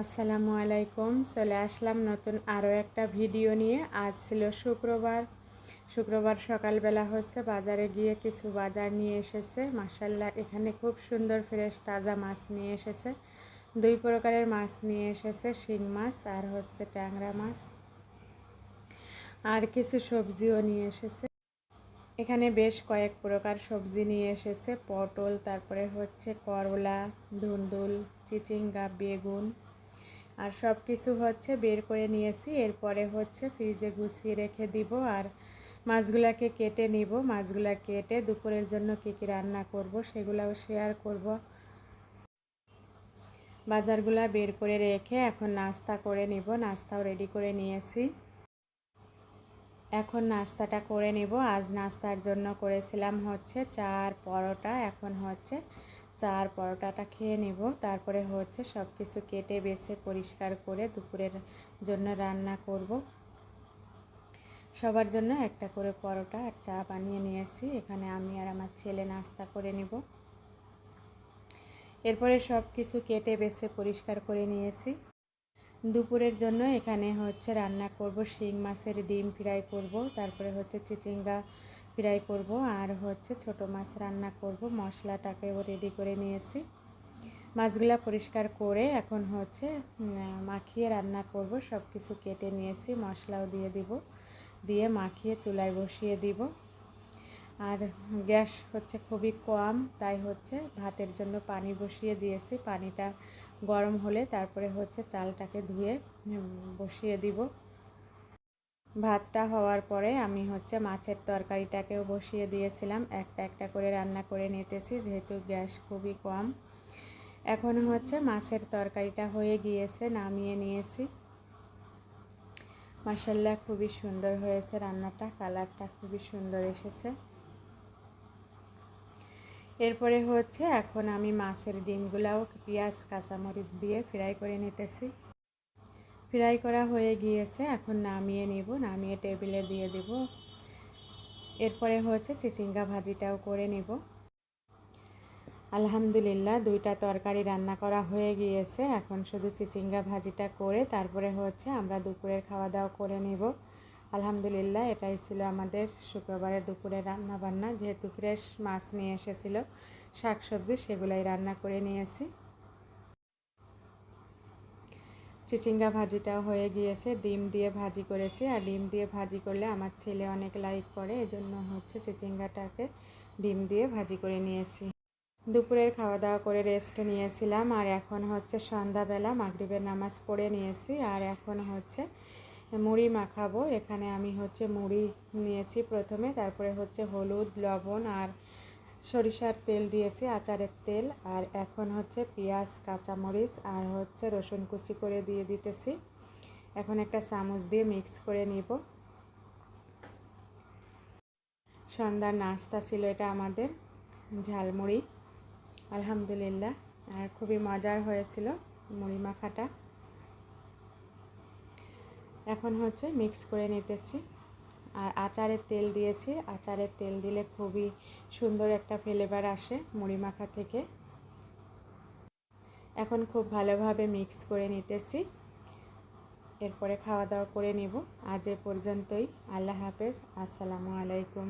আসসালামু আলাইকুম। চলে আসলাম নতুন আরও একটা ভিডিও নিয়ে। আজ ছিল শুক্রবার সকালবেলা বাজারে গিয়ে কিছু বাজার নিয়ে এসেছে। মাশাআল্লাহ, এখানে খুব সুন্দর ফ্রেশ তাজা মাছ নিয়ে এসেছে। দুই প্রকারের মাছ নিয়ে এসেছে, শিং মাছ আর ট্যাংরা মাছ, আর কিছু সবজিও নিয়ে এসেছে। এখানে বেশ কয়েক প্রকার সবজি নিয়ে এসেছে, পটল, তারপরে করলা, ধুন্দুল, চিচিঙ্গা, বেগুন, আর সব কিছু বের করে নিয়েছি। এরপরে ফ্রিজে গুছিয়ে রেখে দিব, আর মাছগুলাকে কেটে নিব। মাছগুলা কেটে দুপুরের জন্য কী কী রান্না করব সেগুলাও শেয়ার করব। বাজারগুলা বের করে রেখে এখন নাস্তা করে নিব। নাস্তাও রেডি করে নিয়েছি, এখন নাস্তাটা করে নিব। আজ নাস্তার জন্য করেছিলাম চা আর পরোটা। এখন চা আর পরোটাটা খেয়ে নিব। তারপরে সব কিছু কেটে বেছে পরিষ্কার করে দুপুরের জন্য রান্না করব। সবার জন্য একটা করে পরোটা আর চা বানিয়ে নিয়েছি। এখানে আমি আর আমার ছেলে নাস্তা করে নিব। এরপরে সব কিছু কেটে বেছে পরিষ্কার করে নিয়েছি। দুপুরের জন্য এখানে রান্না করব শিং মাছের ডিম ফ্রাই করব, তারপরে চিচিঙ্গা ফ্রাই করব, আর ছোট মাছ রান্না করব। মশলাটাকেও রেডি করে নিয়েছি। মাছগুলা পরিষ্কার করে এখন মাখিয়ে রান্না করব। সব কিছু কেটে নিয়েছি, মশলাও দিয়ে দিব, দিয়ে মাখিয়ে চুলায় বসিয়ে দিব। আর গ্যাস খুবই কম, তাই ভাতের জন্য পানি বসিয়ে দিয়েছি। পানিটা গরম হলে তারপরে চালটাকে ধুয়ে বসিয়ে দিব। ভাতটা হওয়ার পরে আমি মাছের তরকারিটাকেও বসিয়ে দিয়েছিলাম। একটা একটা করে রান্না করে নিতেছি, যেহেতু গ্যাস খুবই কম। এখন মাছের তরকারিটা হয়ে গিয়েছে, নামিয়ে নিয়েছি। মাশাআল্লাহ, খুবই সুন্দর হয়েছে রান্নাটা, কালারটা খুবই সুন্দর এসেছে। এরপরে এখন আমি মাছের ডিমগুলাও পেঁয়াজ কাঁচামরিচ দিয়ে ফ্রাই করে নিতেছি। ফ্রাই করা হয়ে গিয়েছে, এখন নামিয়ে নিব। নামিয়ে টেবিলে দিয়ে দেব। এরপরে চিচিঙ্গা ভাজিটাও করে নিব। আলহামদুলিল্লাহ, দুইটা তরকারি রান্না করা হয়ে গিয়েছে। এখন শুধু চিচিঙ্গা ভাজিটা করে তারপরে আমরা দুপুরের খাওয়া দাওয়া করে নিব। আলহামদুলিল্লাহ, এটাই ছিল আমাদের শুক্রবারের দুপুরে রান্না বান্না। যেহেতু ফ্রেশ মাছ নিয়ে এসেছিল, শাকসবজি, সেগুলাই রান্না করে নিয়েছি। চিচিঙ্গা ভাজিটাও হয়ে গিয়েছে। ডিম দিয়ে ভাজি করেছি, আর ডিম দিয়ে ভাজি করলে আমার ছেলে অনেক লাইক করে, এজন্য চিচিঙ্গাটাকে ডিম দিয়ে ভাজি করে নিয়েছি। দুপুরের খাওয়া দাওয়া করে রেস্ট নিয়েছিলাম, আর এখন সন্ধ্যাবেলা মাগরিবের নামাজ পড়ে নিয়েছি। আর এখন মুড়ি মাখাবো। এখানে আমি মুড়ি নিয়েছি প্রথমে, তারপরে হলুদ, লবণ আর সরিষার তেল দিয়েছি, আচারের তেল। আর এখন পেঁয়াজ, কাঁচামরিচ আর রসুন কুচি করে দিয়ে দিতেছি। এখন একটা চামচ দিয়ে মিক্স করে নিব। সন্ধ্যার নাস্তা ছিল এটা আমাদের, ঝালমুড়ি। আলহামদুলিল্লাহ, আর খুবই মজার হয়েছিল মুড়ি মাখাটা। এখন মিক্স করে নিতেছি। আর আচারের তেল দিয়েছি। আচারের তেল দিলে খুবই সুন্দর একটা ফ্লেভার আসে মুড়ি মাখা থেকে। এখন খুব ভালোভাবে মিক্স করে নিতেছি। এরপরে খাওয়া দাওয়া করে নিব। আজ এ পর্যন্তই। আল্লাহ হাফেজ। আসসালামু আলাইকুম।